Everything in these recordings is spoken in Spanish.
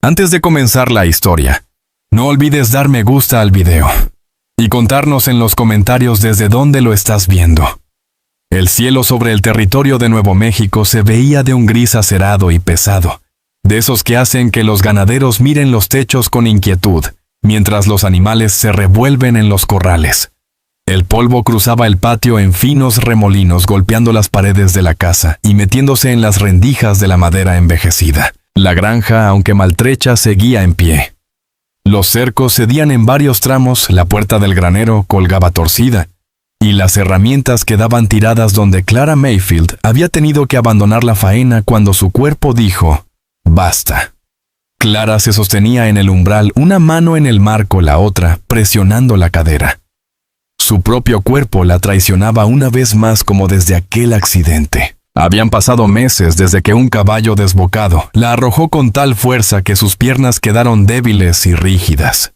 Antes de comenzar la historia, no olvides dar me gusta al video y contarnos en los comentarios desde dónde lo estás viendo. El cielo sobre el territorio de Nuevo México se veía de un gris acerado y pesado, de esos que hacen que los ganaderos miren los techos con inquietud, mientras los animales se revuelven en los corrales. El polvo cruzaba el patio en finos remolinos golpeando las paredes de la casa y metiéndose en las rendijas de la madera envejecida. La granja, aunque maltrecha, seguía en pie. Los cercos cedían en varios tramos, la puerta del granero colgaba torcida, y las herramientas quedaban tiradas donde Clara Mayfield había tenido que abandonar la faena cuando su cuerpo dijo, «Basta». Clara se sostenía en el umbral, una mano en el marco, la otra presionando la cadera. Su propio cuerpo la traicionaba una vez más como desde aquel accidente. Habían pasado meses desde que un caballo desbocado la arrojó con tal fuerza que sus piernas quedaron débiles y rígidas.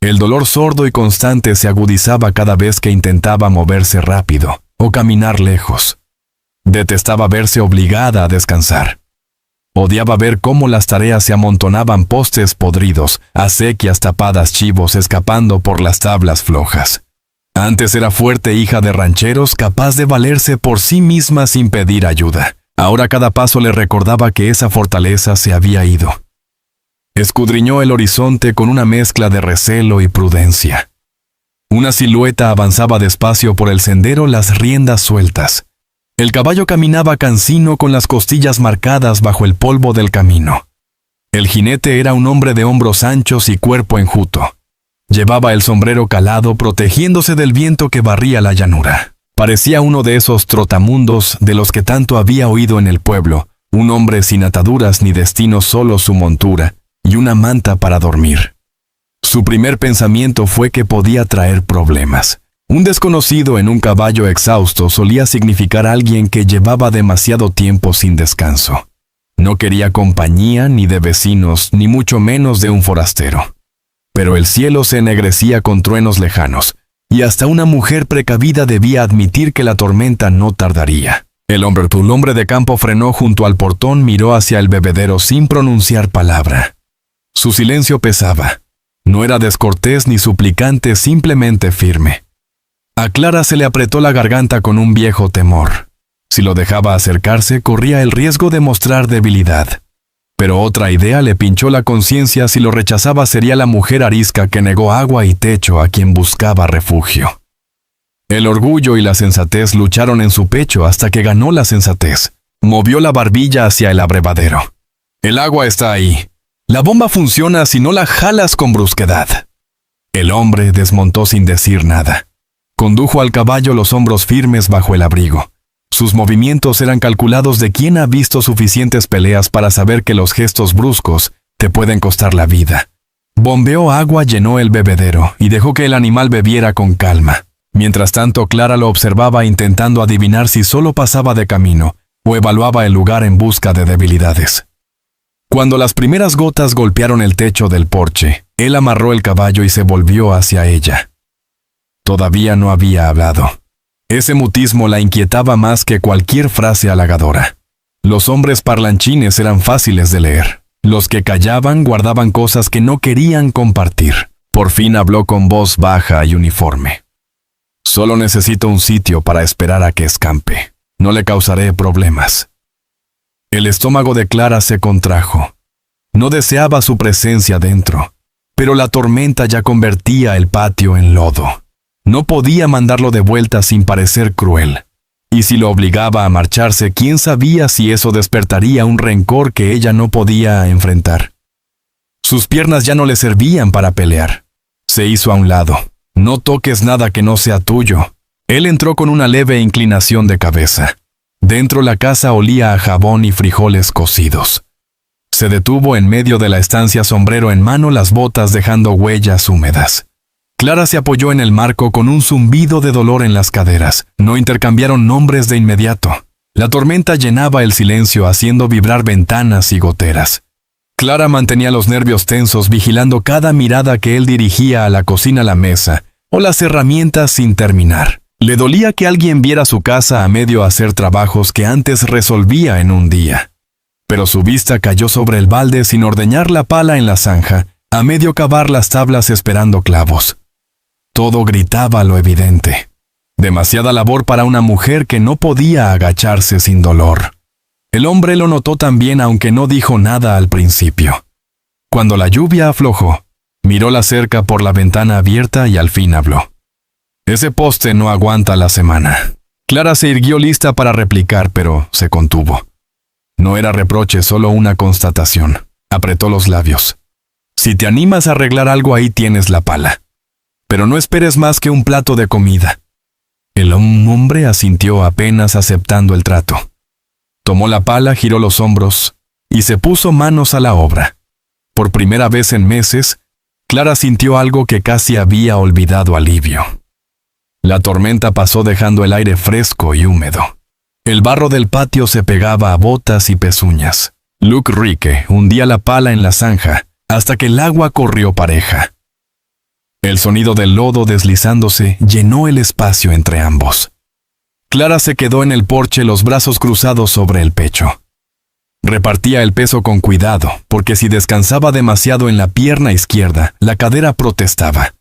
El dolor sordo y constante se agudizaba cada vez que intentaba moverse rápido o caminar lejos. Detestaba verse obligada a descansar. Odiaba ver cómo las tareas se amontonaban, postes podridos, acequias tapadas, chivos escapando por las tablas flojas. Antes era fuerte hija de rancheros, capaz de valerse por sí misma sin pedir ayuda. Ahora cada paso le recordaba que esa fortaleza se había ido. Escudriñó el horizonte con una mezcla de recelo y prudencia. Una silueta avanzaba despacio por el sendero, las riendas sueltas. El caballo caminaba cansino con las costillas marcadas bajo el polvo del camino. El jinete era un hombre de hombros anchos y cuerpo enjuto. Llevaba el sombrero calado protegiéndose del viento que barría la llanura. Parecía uno de esos trotamundos de los que tanto había oído en el pueblo, un hombre sin ataduras ni destino, solo su montura y una manta para dormir. Su primer pensamiento fue que podía traer problemas. Un desconocido en un caballo exhausto solía significar a alguien que llevaba demasiado tiempo sin descanso. No quería compañía ni de vecinos, ni mucho menos de un forastero. Pero el cielo se ennegrecía con truenos lejanos, y hasta una mujer precavida debía admitir que la tormenta no tardaría. El hombre de campo frenó junto al portón, miró hacia el bebedero sin pronunciar palabra. Su silencio pesaba. No era descortés ni suplicante, simplemente firme. A Clara se le apretó la garganta con un viejo temor. Si lo dejaba acercarse, corría el riesgo de mostrar debilidad. Pero otra idea le pinchó la conciencia: si lo rechazaba sería la mujer arisca que negó agua y techo a quien buscaba refugio. El orgullo y la sensatez lucharon en su pecho hasta que ganó la sensatez. Movió la barbilla hacia el abrevadero. El agua está ahí. La bomba funciona si no la jalas con brusquedad. El hombre desmontó sin decir nada. Condujo al caballo los hombros firmes bajo el abrigo. Sus movimientos eran calculados de quien ha visto suficientes peleas para saber que los gestos bruscos te pueden costar la vida. Bombeó agua, llenó el bebedero y dejó que el animal bebiera con calma. Mientras tanto, Clara lo observaba intentando adivinar si solo pasaba de camino o evaluaba el lugar en busca de debilidades. Cuando las primeras gotas golpearon el techo del porche, él amarró el caballo y se volvió hacia ella. Todavía no había hablado. Ese mutismo la inquietaba más que cualquier frase halagadora. Los hombres parlanchines eran fáciles de leer. Los que callaban guardaban cosas que no querían compartir. Por fin habló con voz baja y uniforme. Solo necesito un sitio para esperar a que escampe. No le causaré problemas. El estómago de Clara se contrajo. No deseaba su presencia dentro, pero la tormenta ya convertía el patio en lodo. No podía mandarlo de vuelta sin parecer cruel. Y si lo obligaba a marcharse, ¿quién sabía si eso despertaría un rencor que ella no podía enfrentar? Sus piernas ya no le servían para pelear. Se hizo a un lado. No toques nada que no sea tuyo. Él entró con una leve inclinación de cabeza. Dentro la casa olía a jabón y frijoles cocidos. Se detuvo en medio de la estancia, sombrero en mano, las botas dejando huellas húmedas. Clara se apoyó en el marco con un zumbido de dolor en las caderas. No intercambiaron nombres de inmediato. La tormenta llenaba el silencio, haciendo vibrar ventanas y goteras. Clara mantenía los nervios tensos, vigilando cada mirada que él dirigía a la cocina, la mesa o las herramientas sin terminar. Le dolía que alguien viera su casa a medio hacer trabajos que antes resolvía en un día. pero su vista cayó sobre el balde sin ordeñar la pala en la zanja, a medio cavar las tablas esperando clavos. Todo gritaba lo evidente. Demasiada labor para una mujer que no podía agacharse sin dolor. El hombre lo notó también, aunque no dijo nada al principio. Cuando la lluvia aflojó, miró la cerca por la ventana abierta y al fin habló. Ese poste no aguanta la semana. Clara se irguió lista para replicar, pero se contuvo. No era reproche, solo una constatación. Apretó los labios. Si te animas a arreglar algo, ahí tienes la pala. Pero no esperes más que un plato de comida. El hombre asintió, apenas aceptando el trato. Tomó la pala, giró los hombros y se puso manos a la obra. Por primera vez en meses, Clara sintió algo que casi había olvidado: alivio. La tormenta pasó dejando el aire fresco y húmedo. El barro del patio se pegaba a botas y pezuñas. Luke Rique hundía la pala en la zanja hasta que el agua corrió pareja. El sonido del lodo deslizándose llenó el espacio entre ambos. Clara se quedó en el porche, los brazos cruzados sobre el pecho. Repartía el peso con cuidado, porque si descansaba demasiado en la pierna izquierda, la cadera protestaba.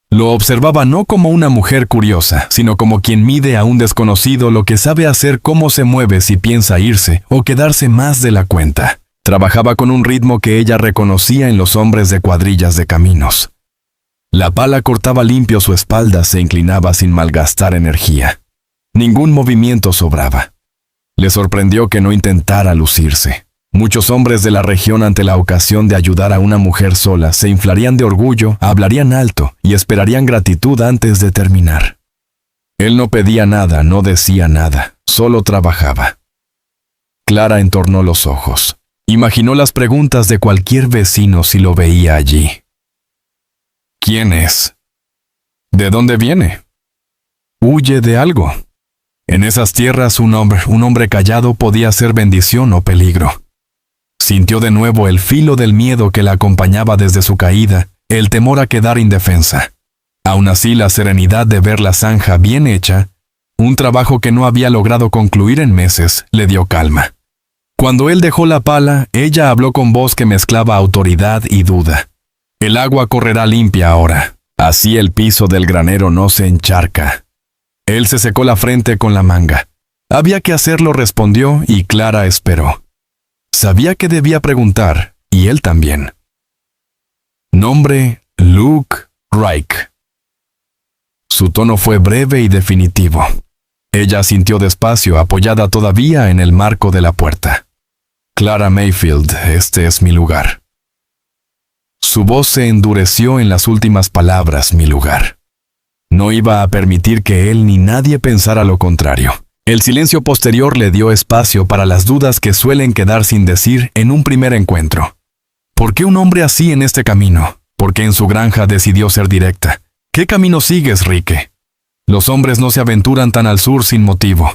Lo observaba no como una mujer curiosa, sino como quien mide a un desconocido lo que sabe hacer, cómo se mueve si piensa irse o quedarse más de la cuenta. Trabajaba con un ritmo que ella reconocía en los hombres de cuadrillas de caminos. La pala cortaba limpio su espalda, se inclinaba sin malgastar energía. Ningún movimiento sobraba. Le sorprendió que no intentara lucirse. Muchos hombres de la región, ante la ocasión de ayudar a una mujer sola, se inflarían de orgullo, hablarían alto y esperarían gratitud antes de terminar. Él no pedía nada, no decía nada, solo trabajaba. Clara entornó los ojos. Imaginó las preguntas de cualquier vecino si lo veía allí. ¿Quién es? ¿De dónde viene? ¿Huye de algo? En esas tierras un hombre callado podía ser bendición o peligro. Sintió de nuevo el filo del miedo que la acompañaba desde su caída, el temor a quedar indefensa. Aún así, la serenidad de ver la zanja bien hecha, un trabajo que no había logrado concluir en meses, le dio calma. Cuando él dejó la pala, ella habló con voz que mezclaba autoridad y duda. El agua correrá limpia ahora. Así el piso del granero no se encharca. Él se secó la frente con la manga. Había que hacerlo, respondió, y Clara esperó. Sabía que debía preguntar, y él también. Nombre: Luke Reich. Su tono fue breve y definitivo. Ella asintió despacio, apoyada todavía en el marco de la puerta. Clara Mayfield, este es mi lugar. Su voz se endureció en las últimas palabras: mi lugar. No iba a permitir que él ni nadie pensara lo contrario. El silencio posterior le dio espacio para las dudas que suelen quedar sin decir en un primer encuentro. ¿Por qué un hombre así en este camino? ¿Por qué en su granja decidió ser directa? ¿Qué camino sigues, Rique? Los hombres no se aventuran tan al sur sin motivo.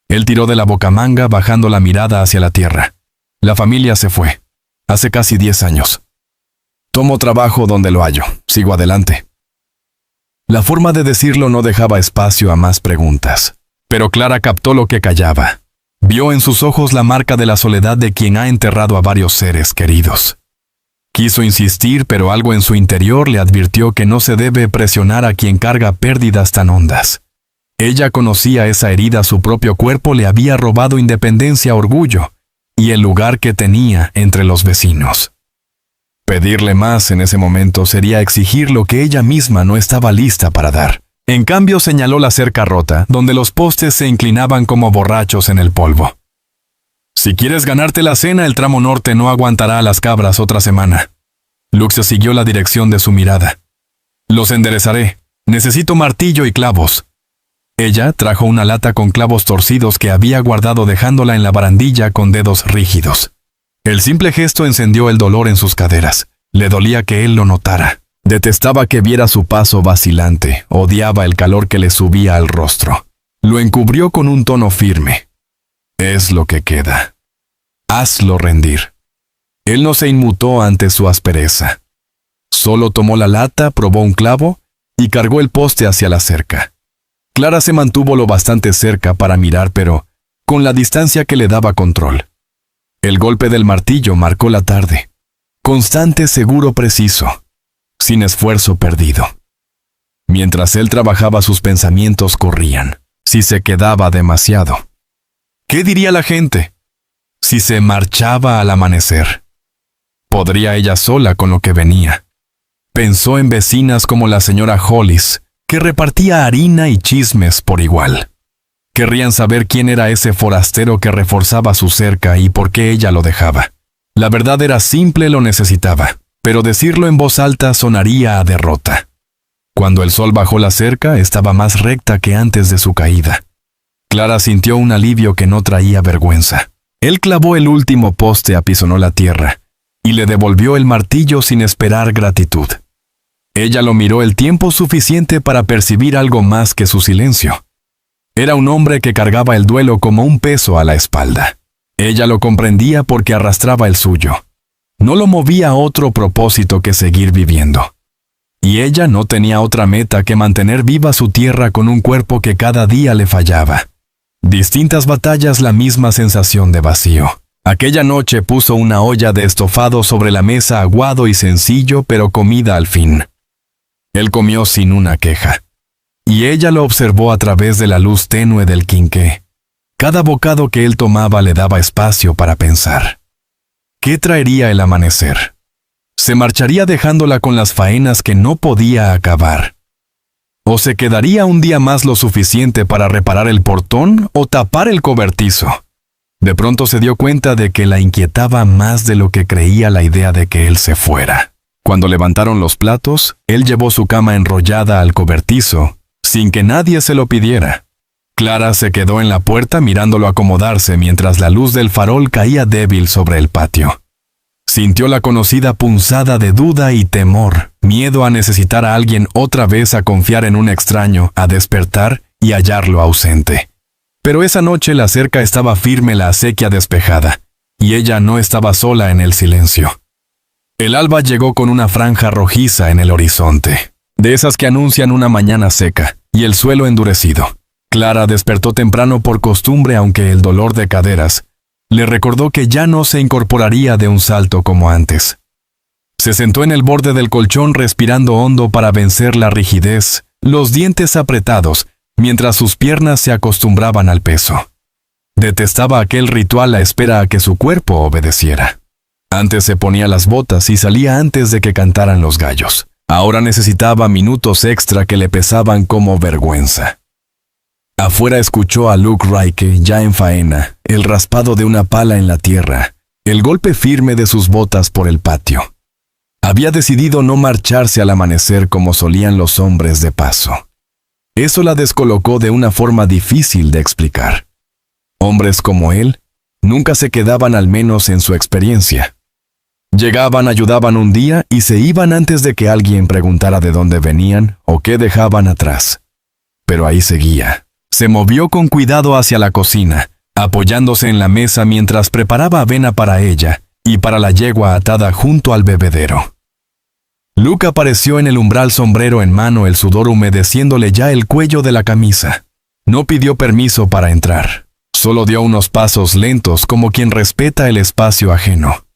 Él tiró de la bocamanga, bajando la mirada hacia la tierra. La familia se fue. Hace casi 10 años. Tomo trabajo donde lo hallo. Sigo adelante. La forma de decirlo no dejaba espacio a más preguntas. Pero Clara captó lo que callaba. Vio en sus ojos la marca de la soledad de quien ha enterrado a varios seres queridos. Quiso insistir, pero algo en su interior le advirtió que no se debe presionar a quien carga pérdidas tan hondas. Ella conocía esa herida, su propio cuerpo le había robado independencia, orgullo y el lugar que tenía entre los vecinos. Pedirle más en ese momento sería exigir lo que ella misma no estaba lista para dar. En cambio, señaló la cerca rota, donde los postes se inclinaban como borrachos en el polvo. Si quieres ganarte la cena, el tramo norte no aguantará a las cabras otra semana. Luke se siguió la dirección de su mirada. Los enderezaré. Necesito martillo y clavos. Ella trajo una lata con clavos torcidos que había guardado, dejándola en la barandilla con dedos rígidos. El simple gesto encendió el dolor en sus caderas. Le dolía que él lo notara. Detestaba que viera su paso vacilante. Odiaba el calor que le subía al rostro. Lo encubrió con un tono firme. Es lo que queda. Hazlo rendir. Él no se inmutó ante su aspereza. Solo tomó la lata, probó un clavo y cargó el poste hacia la cerca. Clara se mantuvo lo bastante cerca para mirar, pero con la distancia que le daba control. El golpe del martillo marcó la tarde. Constante, seguro, preciso. Sin esfuerzo perdido. Mientras él trabajaba, sus pensamientos corrían. Si se quedaba demasiado. ¿Qué diría la gente? Si se marchaba al amanecer. ¿Podría ella sola con lo que venía? Pensó en vecinas como la señora Hollis, que repartía harina y chismes por igual. Querrían saber quién era ese forastero que reforzaba su cerca y por qué ella lo dejaba. La verdad era simple, lo necesitaba, pero decirlo en voz alta sonaría a derrota. Cuando el sol bajó la cerca, estaba más recta que antes de su caída. Clara sintió un alivio que no traía vergüenza. Él clavó el último poste, apisonó la tierra, y le devolvió el martillo sin esperar gratitud. Ella lo miró el tiempo suficiente para percibir algo más que su silencio. Era un hombre que cargaba el duelo como un peso a la espalda. Ella lo comprendía porque arrastraba el suyo. No lo movía a otro propósito que seguir viviendo. Y ella no tenía otra meta que mantener viva su tierra con un cuerpo que cada día le fallaba. Distintas batallas, la misma sensación de vacío. Aquella noche puso una olla de estofado sobre la mesa, aguado y sencillo, pero comida al fin. Él comió sin una queja. Y ella lo observó a través de la luz tenue del quinqué. Cada bocado que él tomaba le daba espacio para pensar. ¿Qué traería el amanecer? ¿Se marcharía dejándola con las faenas que no podía acabar? ¿O se quedaría un día más lo suficiente para reparar el portón o tapar el cobertizo? De pronto se dio cuenta de que la inquietaba más de lo que creía la idea de que él se fuera. Cuando levantaron los platos, él llevó su cama enrollada al cobertizo, sin que nadie se lo pidiera. Clara se quedó en la puerta mirándolo acomodarse mientras la luz del farol caía débil sobre el patio. Sintió la conocida punzada de duda y temor, miedo a necesitar a alguien otra vez, a confiar en un extraño, a despertar y hallarlo ausente. Pero esa noche la cerca estaba firme, la acequia despejada, y ella no estaba sola en el silencio. El alba llegó con una franja rojiza en el horizonte, de esas que anuncian una mañana seca, y el suelo endurecido. Clara despertó temprano por costumbre, aunque el dolor de caderas le recordó que ya no se incorporaría de un salto como antes. Se sentó en el borde del colchón respirando hondo para vencer la rigidez, los dientes apretados, mientras sus piernas se acostumbraban al peso. Detestaba aquel ritual a espera a que su cuerpo obedeciera. Antes se ponía las botas y salía antes de que cantaran los gallos. Ahora necesitaba minutos extra que le pesaban como vergüenza. Afuera escuchó a Luke Raike ya en faena, el raspado de una pala en la tierra, el golpe firme de sus botas por el patio. Había decidido no marcharse al amanecer como solían los hombres de paso. Eso la descolocó de una forma difícil de explicar. Hombres como él nunca se quedaban, al menos en su experiencia. Llegaban, ayudaban un día y se iban antes de que alguien preguntara de dónde venían o qué dejaban atrás. Pero ahí seguía. Se movió con cuidado hacia la cocina, apoyándose en la mesa mientras preparaba avena para ella y para la yegua atada junto al bebedero. Luke apareció en el umbral, sombrero en mano, el sudor humedeciéndole ya el cuello de la camisa. No pidió permiso para entrar. Solo dio unos pasos lentos como quien respeta el espacio ajeno.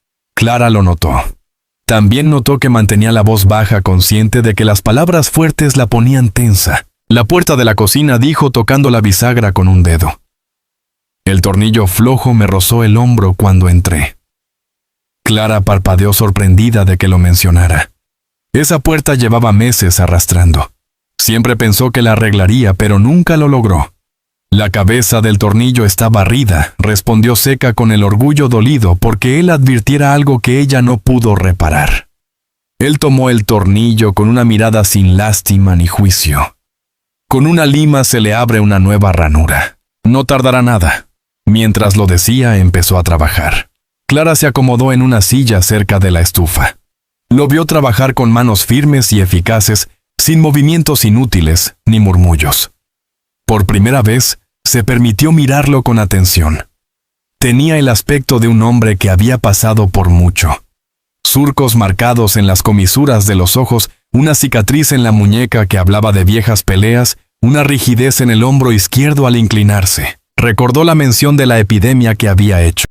Clara lo notó. También notó que mantenía la voz baja, consciente de que las palabras fuertes la ponían tensa. La puerta de la cocina, dijo tocando la bisagra con un dedo. El tornillo flojo me rozó el hombro cuando entré. Clara parpadeó sorprendida de que lo mencionara. Esa puerta llevaba meses arrastrando. Siempre pensó que la arreglaría, pero nunca lo logró. La cabeza del tornillo está barrida, respondió seca con el orgullo dolido porque él advirtiera algo que ella no pudo reparar. Él tomó el tornillo con una mirada sin lástima ni juicio. Con una lima se le abre una nueva ranura. No tardará nada. Mientras lo decía, empezó a trabajar. Clara se acomodó en una silla cerca de la estufa. Lo vio trabajar con manos firmes y eficaces, sin movimientos inútiles ni murmullos. Por primera vez, se permitió mirarlo con atención. Tenía el aspecto de un hombre que había pasado por mucho. Surcos marcados en las comisuras de los ojos, una cicatriz en la muñeca que hablaba de viejas peleas, una rigidez en el hombro izquierdo al inclinarse. Recordó la mención de la epidemia que había hecho.